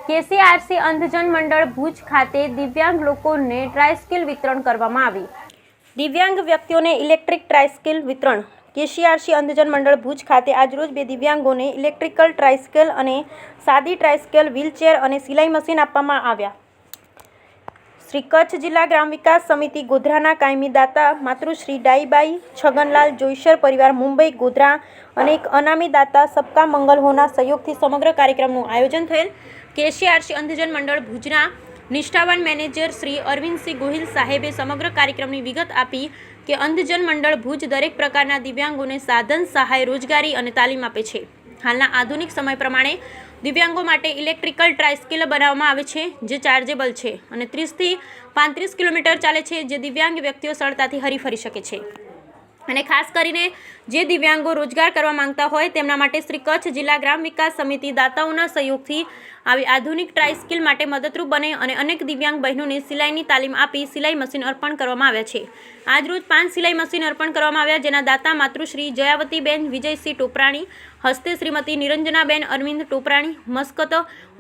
KCRC Andhjan Mandal Bhuj ખાતે દિવ્યાંગ લોકોને ટ્રાયસ્કિલ વિતરણ કરવામાં આવી। દિવ્યાંગ વ્યક્તિઓને ઇલેક્ટ્રિક ટ્રાયસ્કિલ વિતરણ। કેસીઆરસી અંધજન મંડળ ભુજ ખાતે આજરોજ 2 દિવ્યાંગોને ઇલેક્ટ્રિકલ ટ્રાયસ્કિલ અને સાદી ટ્રાયસ્કિલ વ્હીલચેર અને સિલાઈ મશીન આપવામાં આવ્યા। શ્રી કચ્છ જિલ્લા ગ્રામ વિકાસ સમિતિ ગોધરાના કાયમી દાતા માતૃશ્રી ડાઈબાઈ છગનલાલ જોઈસર પરિવાર મુંબઈ ગોધરા અને એક અનામી દાતા સબકા મંગલ હોના સહયોગથી સમગ્ર કાર્યક્રમનું આયોજન થયેલ। કેસીઆરસી અંધજન મંડળ ભુજના નિષ્ઠાવાન મેનેજર શ્રી અરવિંદસિંહ ગોહિલ સાહેબે સમગ્ર કાર્યક્રમની વિગત આપી કે અંધજન મંડળ ભુજ દરેક પ્રકારના દિવ્યાંગોને સાધન સહાય રોજગારી અને તાલીમ આપે છે। હાલના આધુનિક સમય પ્રમાણે દિવ્યાંગો માટે ઇલેક્ટ્રિકલ ટ્રાયસ્કિલ બનાવવામાં આવે છે જે ચાર્જેબલ છે અને 30 થી 35 કિલોમીટર ચાલે છે, જે દિવ્યાંગ વ્યક્તિઓ સરળતાથી હરીફરી શકે છે। અને ખાસ કરીને જે દિવ્યાંગો રોજગાર કરવા માંગતા હોય તેમના માટે શ્રી કચ્છ જિલ્લા ગ્રામ વિકાસ સમિતિ દાતાઓના સહયોગથી આવી આધુનિક ટ્રાયસ્કિલ માટે મદદરૂપ બને અને અનેક દિવ્યાંગ બહેનોને સિલાઈની તાલીમ આપી સિલાઈ મશીન અર્પણ કરવામાં આવ્યા છે। આજરોજ 5 સિલાઈ મશીન અર્પણ કરવામાં આવ્યા, જેના દાતા માતૃશ્રી જયાવતીબેન વિજયસિંહ ટોપરાણી હસ્તે શ્રીમતી નિરંજનાબેન અરવિંદ ટોપરાણી મસ્કત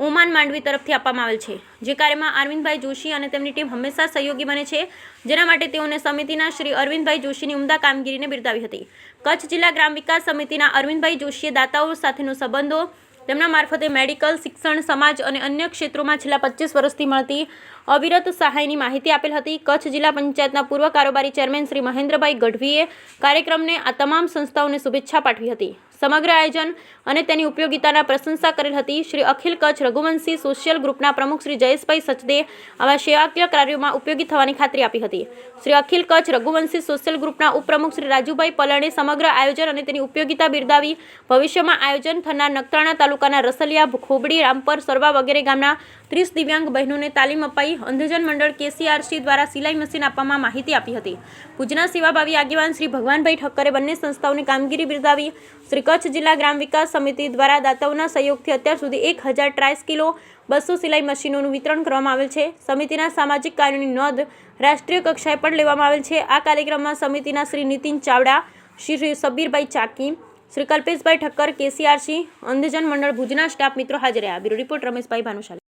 ઓમાન માંડવી તરફથી આપવામાં આવેલ છે। જે કાર્યમાં અરવિંદભાઈ જોશી અને તેમની ટીમ હંમેશા સહયોગી બને છે, જેના માટે તેઓને સમિતિના શ્રી અરવિંદભાઈ જોશીની ઉમદા કામગીરીને બિરદાવી હતી। કચ્છ જિલ્લા ગ્રામ વિકાસ સમિતિના અરવિંદભાઈ જોશીએ દાતાઓ સાથેનો સંબંધો, તેમના મારફતે મેડિકલ, શિક્ષણ, સમાજ અને અન્ય ક્ષેત્રોમાં છેલ્લા 25 વર્ષથી મળતી અવિરત સહાયની માહિતી આપેલ હતી। કચ્છ જિલ્લા પંચાયતના પૂર્વ કારોબારી ચેરમેન શ્રી મહેન્દ્રભાઈ ગઢવીએ કાર્યક્રમને આ તમામ સંસ્થાઓને શુભેચ્છા પાઠવી હતી। સમગ્ર આયોજન અને તેની ઉપયોગિતાના પ્રશંસા કરેલ હતી। શ્રી અખિલ કચ્છ રઘુવંશી સોશિયલ ગ્રુપના પ્રમુખ શ્રી જયેશભાઈ સચદે આવા સેવાકીય કાર્યોમાં ઉપયોગી થવાની ખાતરી આપી હતી। શ્રી અખિલ કચ્છ રઘુવંશી સોશિયલ ગ્રુપના ઉપપ્રમુખ શ્રી રાજુભાઈ પલણે સમગ્ર આયોજન અને તેની ઉપયોગિતા બિરદાવી ભવિષ્યમાં આયોજન થનાર નખત્રાણા તાલુકાના રસલિયા, ખોબડી, રામપર, સરવા વગેરે ગામના 30 દિવ્યાંગ બહેનોને તાલીમ અપાઈ અંધજન મંડળ કેસીઆરસી દ્વારા સિલાઈ મશીન આપવામાં માહિતી આપી હતી। ભુજના સેવાભાવી આગેવાન શ્રી ભગવાનભાઈ ઠક્કરે બંને સંસ્થાઓની કામગીરી બિરદાવી। શ્રી કચ્છ જિલ્લા ગ્રામ વિકાસ સમિતિ દ્વારા દાતાઓના સહયોગથી અત્યાર સુધી 1000 ટ્રાયસ્કિલો 200 સિલાઈ મશીનોનું વિતરણ કરવામાં આવેલ છે। સમિતિના સામાજિક કાર્યોની નોંધ રાષ્ટ્રીય કક્ષાએ પણ લેવામાં આવેલ છે। આ કાર્યક્રમમાં સમિતિના શ્રી નીતિન ચાવડા, શ્રી સબીરભાઈ ચાકી, શ્રી કલ્પેશભાઈ ઠક્કર, કેસીઆરસી અંધજન મંડળ ભુજના સ્ટાફ મિત્રો હાજર રહ્યા। Bureau report Rameshbhai Bhanushali.